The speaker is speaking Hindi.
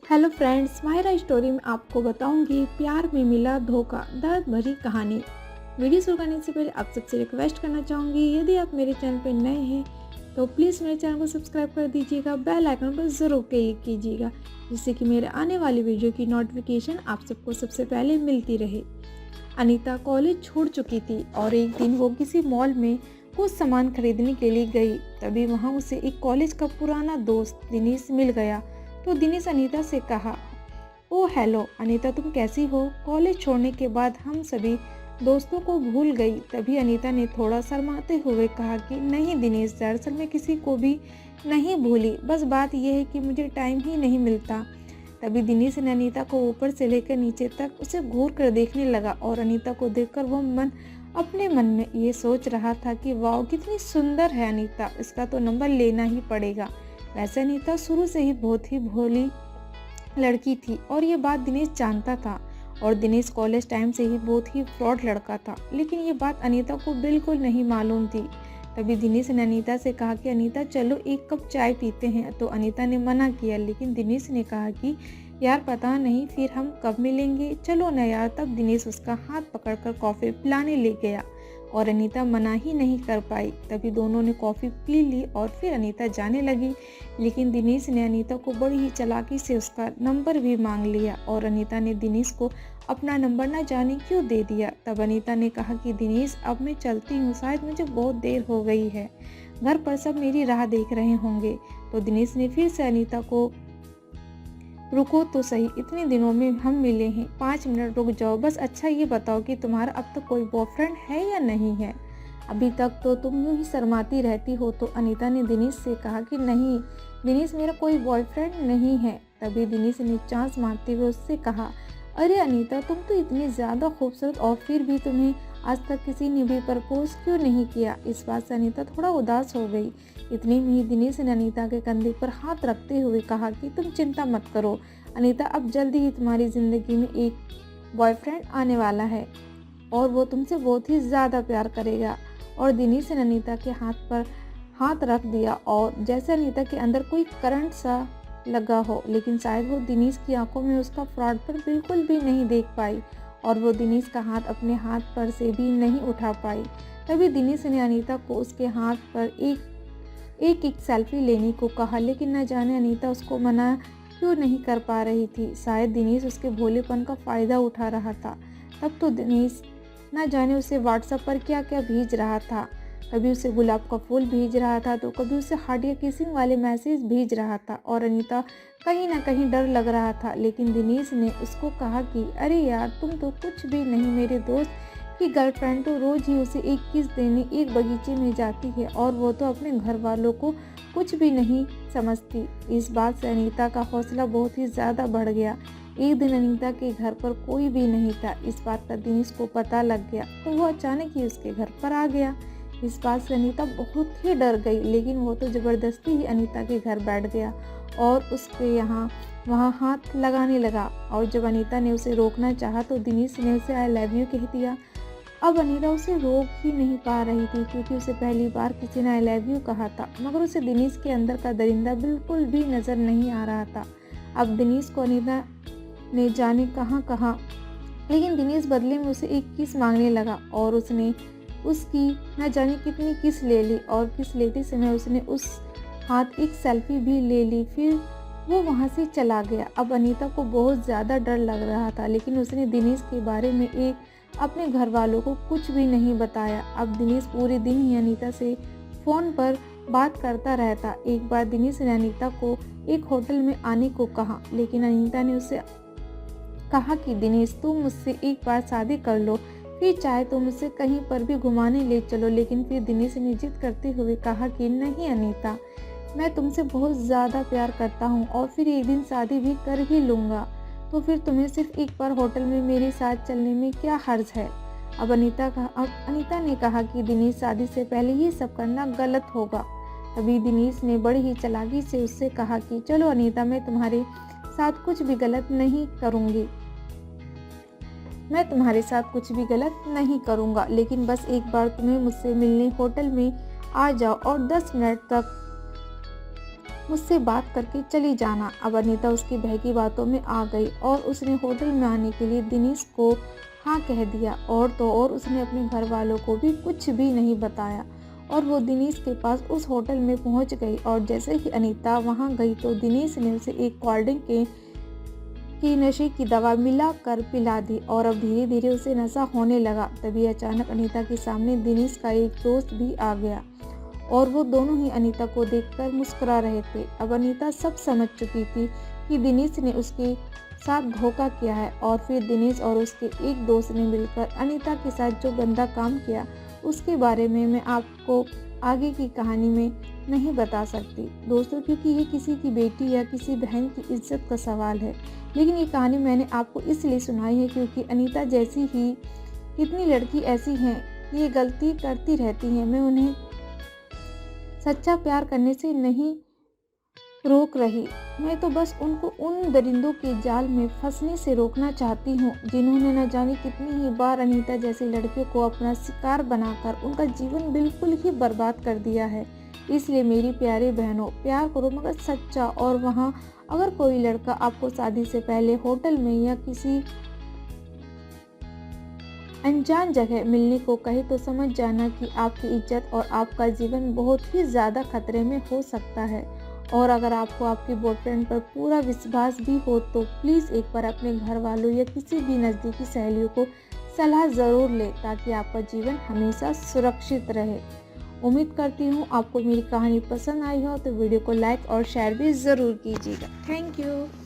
हेलो फ्रेंड्स, माहिरा स्टोरी में आपको बताऊंगी प्यार में मिला धोखा, दर्द भरी कहानी। वीडियो शुरू करने से पहले आप सबसे रिक्वेस्ट करना चाहूँगी, यदि आप मेरे चैनल पर नए हैं तो प्लीज़ मेरे चैनल को सब्सक्राइब कर दीजिएगा, बेल आइकन पर ज़रूर क्लिक कीजिएगा जिससे कि मेरे आने वाली वीडियो की नोटिफिकेशन आप सबको सबसे पहले मिलती रहे। अनीता कॉलेज छोड़ चुकी थी और एक दिन वो किसी मॉल में कुछ सामान खरीदने के लिए गई। तभी वहाँ उसे एक कॉलेज का पुराना दोस्त दिनेश मिल गया। तो दिनेश अनीता से कहा, ओ हेलो अनीता, तुम कैसी हो? कॉलेज छोड़ने के बाद हम सभी दोस्तों को भूल गई। तभी अनीता ने थोड़ा शर्माते हुए कहा कि नहीं दिनेश, दरअसल मैं किसी को भी नहीं भूली, बस बात यह है कि मुझे टाइम ही नहीं मिलता। तभी दिनेश ने अनीता को ऊपर से लेकर नीचे तक उसे घूर कर देखने लगा और अनीता को देखकर वो अपने मन में ये सोच रहा था कि वाह कितनी सुंदर है अनीता, इसका तो नंबर लेना ही पड़ेगा। वैसे अनीता शुरू से ही बहुत ही भोली लड़की थी और ये बात दिनेश जानता था। और दिनेश कॉलेज टाइम से ही बहुत ही फ्रॉड लड़का था, लेकिन ये बात अनीता को बिल्कुल नहीं मालूम थी। तभी दिनेश ने अनीता से कहा कि अनीता चलो एक कप चाय पीते हैं। तो अनीता ने मना किया, लेकिन दिनेश ने कहा कि यार पता नहीं फिर हम कब मिलेंगे, चलो ना यार। तब दिनेश उसका हाथ पकड़कर कॉफ़ी पिलाने ले गया और अनीता मना ही नहीं कर पाई। तभी दोनों ने कॉफ़ी पी ली और फिर अनीता जाने लगी, लेकिन दिनेश ने अनीता को बड़ी ही चालाकी से उसका नंबर भी मांग लिया और अनीता ने दिनेश को अपना नंबर ना जाने क्यों दे दिया। तब अनीता ने कहा कि दिनेश अब मैं चलती हूँ, शायद मुझे बहुत देर हो गई है, घर पर सब मेरी राह देख रहे होंगे। तो दिनेश ने फिर से अनीता को, रुको तो सही, इतने दिनों में हम मिले हैं, 5 मिनट रुक जाओ बस। अच्छा ये बताओ कि तुम्हारा अब तक कोई बॉयफ्रेंड है या नहीं है? अभी तक तो तुम यूं ही शर्माती रहती हो। तो अनीता ने दिनेश से कहा कि नहीं दिनेश, मेरा कोई बॉयफ्रेंड नहीं है। तभी दिनेश ने चांस मारते हुए उससे कहा, अरे अनीता, तुम तो इतनी ज़्यादा खूबसूरत और फिर भी तुम्हें आज तक किसी ने भी प्रपोज क्यों नहीं किया? इस बात से अनीता थोड़ा उदास हो गई। इतने में ही दिनेश ने अनीता के कंधे पर हाथ रखते हुए कहा कि तुम चिंता मत करो अनीता, अब जल्दी ही तुम्हारी ज़िंदगी में एक बॉयफ्रेंड आने वाला है और वो तुमसे बहुत ही ज़्यादा प्यार करेगा। और दिनेश ने अनीता के हाथ पर हाथ रख दिया और जैसे अनीता के अंदर कोई करंट सा लगा हो, लेकिन शायद वो दिनेश की आंखों में उसका फ्रॉड पर बिल्कुल भी नहीं देख पाई और वो दिनेश का हाथ अपने हाथ पर से भी नहीं उठा पाई। तभी दिनेश ने अनीता को उसके हाथ पर एक सेल्फी लेने को कहा, लेकिन न जाने अनीता उसको मना क्यों नहीं कर पा रही थी। शायद दिनेश उसके भोलेपन का फ़ायदा उठा रहा था। तब तो दिनेश न जाने उसे व्हाट्सएप पर क्या क्या भेज रहा था, कभी उसे गुलाब का फूल भेज रहा था तो कभी उसे हार्ट या किसिंग वाले मैसेज भेज रहा था। और अनीता कहीं ना कहीं डर लग रहा था, लेकिन दिनेश ने उसको कहा कि अरे यार तुम तो कुछ भी नहीं, मेरे दोस्त की गर्लफ्रेंड तो रोज़ ही उसे एक किस देने एक बगीचे में जाती है और वो तो अपने घर वालों को कुछ भी नहीं समझती। इस बात से अनीता का हौसला बहुत ही ज़्यादा बढ़ गया। एक दिन अनीता के घर पर कोई भी नहीं था। इस बात का दिनेश को पता लग गया तो वो अचानक ही उसके घर पर आ गया। इस बात से अनीता बहुत ही डर गई, लेकिन वो तो ज़बरदस्ती ही अनीता के घर बैठ गया और उसके वहाँ हाथ लगाने लगा। और जब अनीता ने उसे रोकना चाहा तो दिनेश ने उसे आई लव यू कह दिया। अब अनीता उसे रोक ही नहीं पा रही थी, क्योंकि उसे पहली बार किसी ने आई लव यू कहा था, मगर उसे दिनेश के अंदर का दरिंदा बिल्कुल भी नज़र नहीं आ रहा था। अब दिनेश को अनीता ने जाने कहाँ कहा, लेकिन दिनेश बदले में उसे एक किस मांगने लगा और उसने उसकी न जाने कितनी किस ले ली और किस लेते समय उसने उस हाथ एक सेल्फी भी ले ली। फिर वो वहाँ से चला गया। अब अनीता को बहुत ज़्यादा डर लग रहा था, लेकिन उसने दिनेश के बारे में अपने घर वालों को कुछ भी नहीं बताया। अब दिनेश पूरे दिन ही अनीता से फ़ोन पर बात करता रहता। एक बार दिनेश ने अनीता को एक होटल में आने को कहा, लेकिन अनीता ने उससे कहा कि दिनेश तुम मुझसे एक बार शादी कर लो, फिर चाहे तो मुझसे कहीं पर भी घुमाने ले चलो। लेकिन फिर दिनेश ने जिद करते हुए कहा कि नहीं अनीता, मैं तुमसे बहुत ज़्यादा प्यार करता हूँ और फिर एक दिन शादी भी कर ही लूँगा, तो फिर तुम्हें सिर्फ एक बार होटल में मेरे साथ चलने में क्या हर्ज है? अब अनीता ने कहा कि दिनेश, शादी से पहले ये सब करना गलत होगा। तभी दिनेश ने बड़ी ही चालाकी से उससे कहा कि चलो अनीता, मैं तुम्हारे साथ कुछ भी गलत नहीं करूँगी, मैं तुम्हारे साथ कुछ भी गलत नहीं करूँगा, लेकिन बस एक बार तुम्हें मुझसे मिलने होटल में आ जाओ और 10 मिनट तक मुझसे बात करके चली जाना। अब अनीता उसकी बहकी बातों में आ गई और उसने होटल में आने के लिए दिनेश को हाँ कह दिया। और तो और उसने अपने घर वालों को भी कुछ भी नहीं बताया और वो दिनेश के पास उस होटल में पहुंच गई। और जैसे ही अनीता वहां गई तो दिनेश ने उसे एक कोल्ड ड्रिंक की नशे की दवा मिलाकर पिला दी और अब धीरे धीरे उसे नशा होने लगा। तभी अचानक अनीता के सामने दिनेश का एक दोस्त भी आ गया और वो दोनों ही अनीता को देखकर मुस्कुरा रहे थे। अब अनीता सब समझ चुकी थी कि दिनेश ने उसके साथ धोखा किया है और फिर दिनेश और उसके एक दोस्त ने मिलकर अनीता के साथ जो गंदा काम किया उसके बारे में मैं आपको आगे की कहानी में नहीं बता सकती दोस्तों, क्योंकि ये किसी की बेटी या किसी बहन की इज्जत का सवाल है। लेकिन ये कहानी मैंने आपको इसलिए सुनाई है क्योंकि अनीता जैसी ही कितनी लड़की ऐसी हैं ये गलती करती रहती हैं। मैं उन्हें सच्चा प्यार करने से नहीं रोक रही, मैं तो बस उनको उन दरिंदों के जाल में फंसने से रोकना चाहती हूँ जिन्होंने न जाने कितनी ही बार अनीता जैसी लड़कियों को अपना शिकार बनाकर उनका जीवन बिल्कुल ही बर्बाद कर दिया है। इसलिए मेरी प्यारी बहनों, प्यार करो मगर सच्चा। और वहाँ अगर कोई लड़का आपको शादी से पहले होटल में या किसी अनजान जगह मिलने को कहे तो समझ जाना कि आपकी इज्जत और आपका जीवन बहुत ही ज़्यादा खतरे में हो सकता है। और अगर आपको आपके बॉयफ्रेंड पर पूरा विश्वास भी हो तो प्लीज़ एक बार अपने घर वालों या किसी भी नज़दीकी सहेलियों को सलाह ज़रूर लें ताकि आपका जीवन हमेशा सुरक्षित रहे। उम्मीद करती हूँ आपको मेरी कहानी पसंद आई हो तो वीडियो को लाइक और शेयर भी ज़रूर कीजिएगा। Thank you.